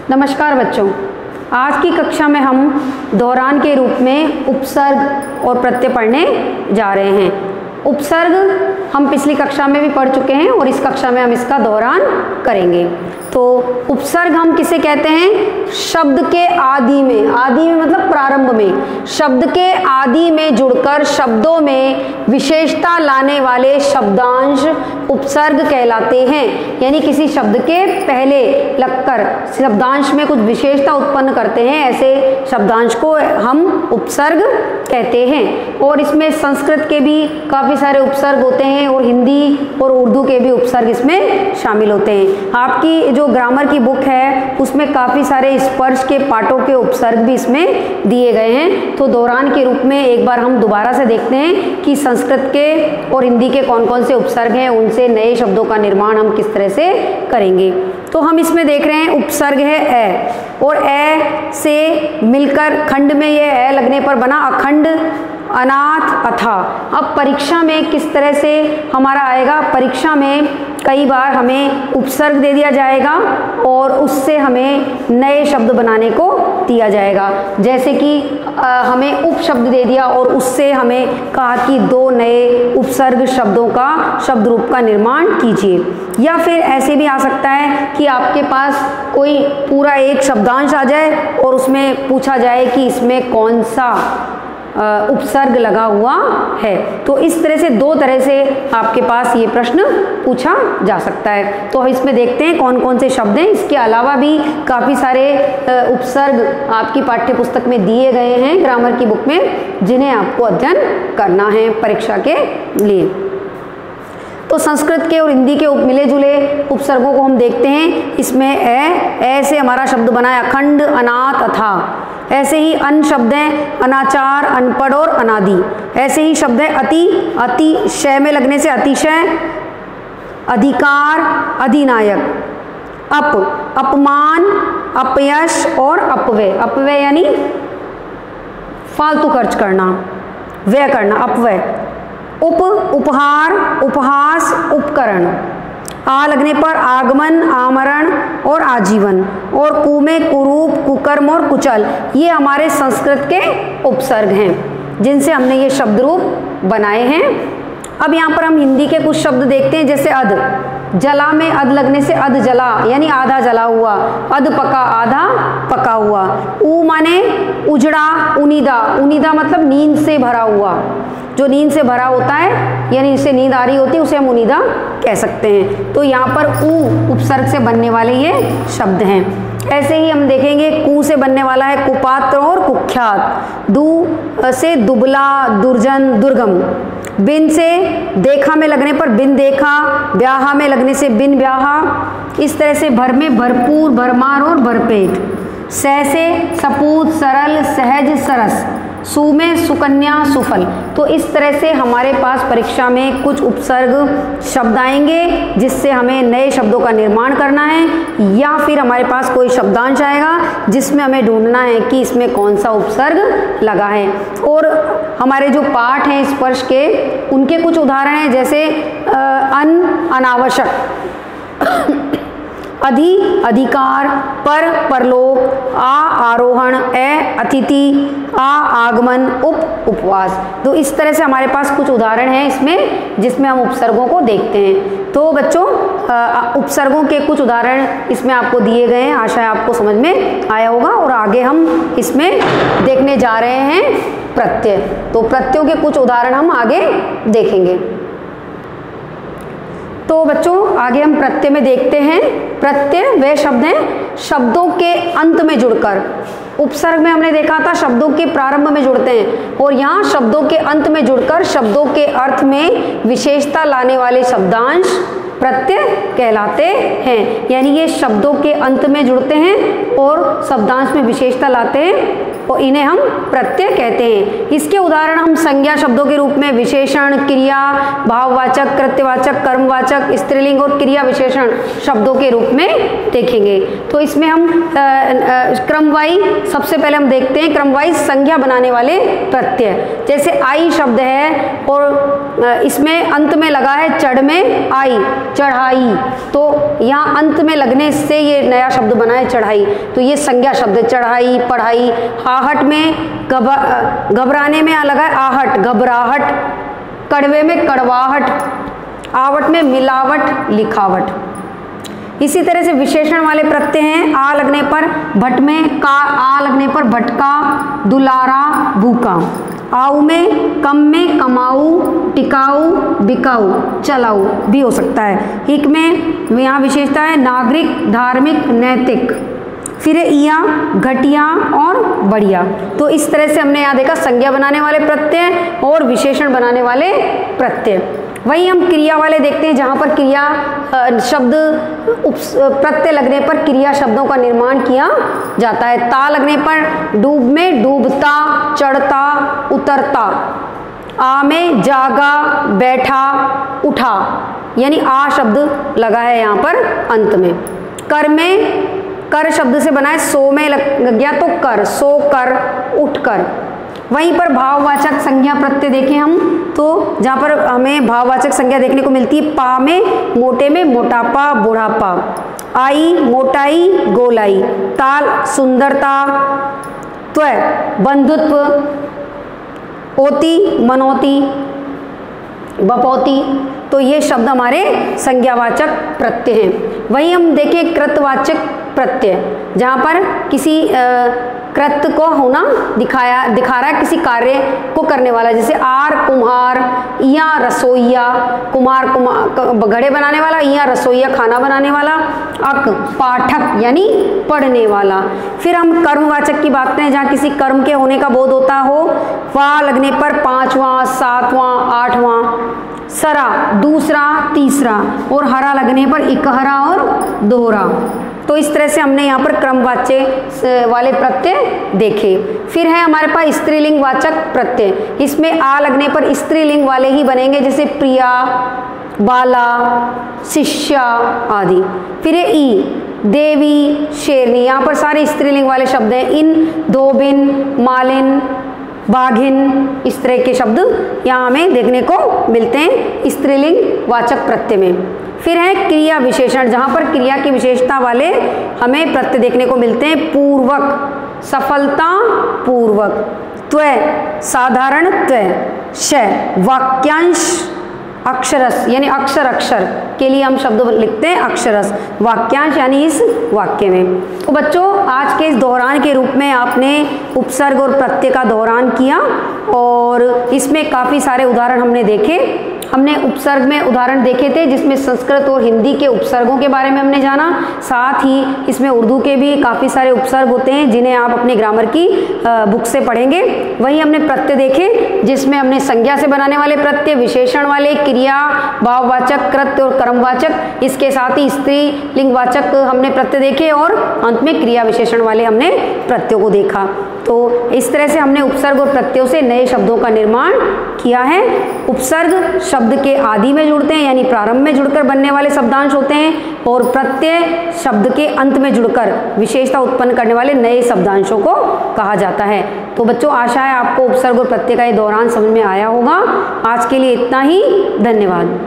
नमस्कार बच्चों, आज की कक्षा में हम दौरान के रूप में उपसर्ग और प्रत्यय पढ़ने जा रहे हैं। उपसर्ग हम पिछली कक्षा में भी पढ़ चुके हैं और इस कक्षा में हम इसका दोहरान करेंगे। तो उपसर्ग हम किसे कहते हैं? शब्द के आदि में मतलब प्रारंभ में, शब्द के आदि में जुड़कर शब्दों में विशेषता लाने वाले शब्दांश उपसर्ग कहलाते हैं। यानी किसी शब्द के पहले लगकर शब्दांश में कुछ विशेषता उत्पन्न करते हैं, ऐसे शब्दांश को हम उपसर्ग कहते हैं। और इसमें संस्कृत के भी काफ़ी सारे उपसर्ग होते हैं और हिंदी और उर्दू के भी उपसर्ग इसमें शामिल होते हैं। आपकी जो ग्रामर की बुक है उसमें काफ़ी सारे स्पर्श के पाठों के उपसर्ग भी इसमें दिए गए हैं। तो दौरान के रूप में एक बार हम दोबारा से देखते हैं कि संस्कृत के और हिंदी के कौन कौन से उपसर्ग हैं, उनसे नए शब्दों का निर्माण हम किस तरह से करेंगे। तो हम इसमें देख रहे हैं उपसर्ग है ए, और ए से मिलकर खंड में ये ए लगने पर बना अखंड, अनाथ, अथा। अब परीक्षा में किस तरह से हमारा आएगा? परीक्षा में कई बार हमें उपसर्ग दे दिया जाएगा और उससे हमें नए शब्द बनाने को दिया जाएगा। जैसे कि हमें उपशब्द दे दिया और उससे हमें कहा कि दो नए उपसर्ग शब्दों का शब्द रूप का निर्माण कीजिए। या फिर ऐसे भी आ सकता है कि आपके पास कोई पूरा एक शब्दांश आ जाए और उसमें पूछा जाए कि इसमें कौन सा उपसर्ग लगा हुआ है। तो इस तरह से दो तरह से आपके पास ये प्रश्न पूछा जा सकता है। तो हम इसमें देखते हैं कौन कौन से शब्द हैं। इसके अलावा भी काफ़ी सारे उपसर्ग आपकी पाठ्य पुस्तक में दिए गए हैं ग्रामर की बुक में, जिन्हें आपको अध्ययन करना है परीक्षा के लिए। तो संस्कृत के और हिंदी के मिले जुले उपसर्गों को हम देखते हैं। इसमें ए से हमारा शब्द बना है अखंड, अनाथ, अथा। ऐसे ही अन शब्द हैं अनाचार, अनपढ़ और अनादि। ऐसे ही शब्द है अति, अतिशय में लगने से अतिशय, अधिकार, अधिनायक। अपमान, अपयश और अपव्यय। अपव्यय यानी फालतू खर्च करना, व्यय करना, अपव्यय। उपहार, उपहास, उपकरण। आ लगने पर आगमन, आमरण और आजीवन। और कु में कुरूप, कुकर्म और कुचल। ये हमारे संस्कृत के उपसर्ग हैं जिनसे हमने ये शब्द रूप बनाए हैं। अब यहाँ पर हम हिंदी के कुछ शब्द देखते हैं, जैसे अध। जला में अध लगने से अध जला यानी आधा जला हुआ। अध पका, आधा पका हुआ। ऊ माने उजड़ा, उनीदा। उनीदा मतलब नींद से भरा हुआ। जो नींद से भरा होता है यानी जिसे नींद आ रही होती है उसे हम उनीदा कह सकते हैं। तो यहाँ पर ऊ उपसर्ग से बनने वाले ये शब्द हैं। ऐसे ही हम देखेंगे कु से बनने वाला है कुपात्र और कुख्यात। दू से दुबला, दुर्जन, दुर्गम। बिन से देखा में लगने पर बिन देखा, ब्याहा में लगने से बिन ब्याहा। इस तरह से भर में भरपूर, भरमार और भरपेट। सह से सपूत, सरल, सहज, सरस। सु में सुकन्या, सुफल। तो इस तरह से हमारे पास परीक्षा में कुछ उपसर्ग शब्द आएंगे जिससे हमें नए शब्दों का निर्माण करना है, या फिर हमारे पास कोई शब्दांश आएगा जिसमें हमें ढूंढना है कि इसमें कौन सा उपसर्ग लगा है। और हमारे जो पाठ हैं स्पर्श के, उनके कुछ उदाहरण हैं, जैसे अनावश्यक, अधि, अधिकार, पर, परलोक, आरोहण, अतिथि, आगमन, उपवास। तो इस तरह से हमारे पास कुछ उदाहरण हैं इसमें जिसमें हम उपसर्गों को देखते हैं। तो बच्चों उपसर्गों के कुछ उदाहरण इसमें आपको दिए गए हैं, आशा है आपको समझ में आया होगा। और आगे हम इसमें देखने जा रहे हैं प्रत्यय। तो प्रत्ययों के कुछ उदाहरण हम आगे देखेंगे। तो बच्चों आगे हम प्रत्यय में देखते हैं। प्रत्यय वे शब्द हैं शब्दों के अंत में जुड़कर। उपसर्ग में हमने देखा था शब्दों के प्रारंभ में जुड़ते हैं, और यहाँ शब्दों के अंत में जुड़कर शब्दों के अर्थ में विशेषता लाने वाले शब्दांश प्रत्यय कहलाते हैं। यानी ये शब्दों के अंत में जुड़ते हैं और शब्दांश में विशेषता लाते हैं और इन्हें हम प्रत्यय कहते हैं। इसके उदाहरण हम संज्ञा शब्दों के रूप में विशेषण, क्रिया, भाववाचक, कृत्यवाचक, कर्मवाचक, स्त्रीलिंग और क्रिया विशेषण शब्दों के रूप में देखेंगे। तो इसमें हम क्रमवाई सबसे पहले हम देखते हैं क्रमवाई संज्ञा बनाने वाले प्रत्यय। जैसे आई शब्द है और इसमें अंत में लगा है चढ़ में आई, चढ़ाई, तो यहाँ अंत में लगने से ये नया शब्द बना है चढ़ाई, तो ये संज्ञा शब्द है, चढ़ाई, पढ़ाई। आहट में घबराने में लगा है आहट, घबराहट। कड़वे में कड़वाहट, आवट में मिलावट, लिखावट। इसी तरह से विशेषण वाले प्रत्यय हैं, आ लगने पर भट में का, आ लगने पर भटका, दुलारा, भूखा। आऊ में कम में कमाऊ, टिकाऊ, बिकाऊ, चलाऊ भी हो सकता है। हिक में यहाँ विशेषता है नागरिक, धार्मिक, नैतिक। फिर इया, घटिया और बढ़िया। तो इस तरह से हमने यहाँ देखा संज्ञा बनाने वाले प्रत्यय और विशेषण बनाने वाले प्रत्यय। वही हम क्रिया वाले देखते हैं, जहाँ पर क्रिया शब्द प्रत्यय लगने पर क्रिया शब्दों का निर्माण किया जाता है। ता लगने पर डूब में डूबता, चढ़ता, उतरता। आ में जागा, बैठा, उठा, यानी आ शब्द लगा है यहाँ पर अंत में। कर में कर शब्द से बना है, सो में लग गया तो कर, सो कर, उठ कर। वहीं पर भाववाचक संज्ञा प्रत्यय देखें हम तो जहाँ पर हमें भाववाचक संज्ञा देखने को मिलती है, पा में मोटे में मोटापा, बुढ़ापा। आई मोटाई, गोलाई। ताल सुंदरता, त्वय बंधुत्व। ओती मनोती, बपौती। तो ये शब्द हमारे संज्ञावाचक प्रत्यय हैं। वहीं हम देखें कृतवाचक प्रत्यय, जहाँ पर किसी कृत को होना दिखा रहा है, किसी कार्य को करने वाला, जैसे आर कुम्हार, इया रसोइया, कुम्हार घड़े बनाने वाला, इया रसोइया खाना बनाने वाला। अक पाठक यानी पढ़ने वाला। फिर हम कर्मवाचक की बात करें, जहाँ किसी कर्म के होने का बोध होता हो। वा लगने पर पांचवा, सातवां, आठवां। सरा दूसरा, तीसरा। और हरा लगने पर इकहरा और दोहरा। तो इस तरह से हमने यहाँ पर क्रमवाच्य वाले प्रत्यय देखे। फिर है हमारे पास स्त्रीलिंग वाचक प्रत्यय, इसमें आ लगने पर स्त्रीलिंग वाले ही बनेंगे, जैसे प्रिया, बाला, शिष्या आदि। फिर है ई, देवी, शेरनी, यहाँ पर सारे स्त्रीलिंग वाले शब्द हैं। इन, धोबिन, मालिन, बाघिन, इस तरह के शब्द यहाँ हमें देखने को मिलते हैं स्त्रीलिंग वाचक प्रत्यय में। फिर है क्रिया विशेषण, जहाँ पर क्रिया की विशेषता वाले हमें प्रत्यय देखने को मिलते हैं। पूर्वक, सफलता पूर्वक। त्वय साधारण त्वय। श वाक्यांश, अक्षरस यानी अक्षर, अक्षर के लिए हम शब्द लिखते हैं अक्षरस। वाक्यांश यानी इस वाक्य में। तो बच्चों आज के इस दोहरान के रूप में आपने उपसर्ग और प्रत्यय का दोहरान किया और इसमें काफ़ी सारे उदाहरण हमने देखे। हमने उपसर्ग में उदाहरण देखे थे जिसमें संस्कृत और हिंदी के उपसर्गों के बारे में हमने जाना, साथ ही इसमें उर्दू के भी काफ़ी सारे उपसर्ग होते हैं जिन्हें आप अपने ग्रामर की बुक से पढ़ेंगे। वहीं हमने प्रत्यय देखे जिसमें हमने संज्ञा से बनाने वाले प्रत्यय, विशेषण वाले, क्रिया, भाववाचक, कृत्य और कर्मवाचक, इसके साथ ही स्त्रीलिंगवाचक हमने प्रत्यय देखे और अंत में क्रिया विशेषण वाले हमने प्रत्ययों को देखा। तो इस तरह से हमने उपसर्ग और प्रत्ययों से नए शब्दों का निर्माण किया है। उपसर्ग शब्द के आदि में जुड़ते हैं यानी प्रारंभ में जुड़कर बनने वाले शब्दांश होते हैं और प्रत्यय शब्द के अंत में जुड़कर विशेषता उत्पन्न करने वाले नए शब्दांशों को कहा जाता है। तो बच्चों आशा है आपको उपसर्ग और प्रत्यय का ये दौरान समझ में आया होगा। आज के लिए इतना ही, धन्यवाद।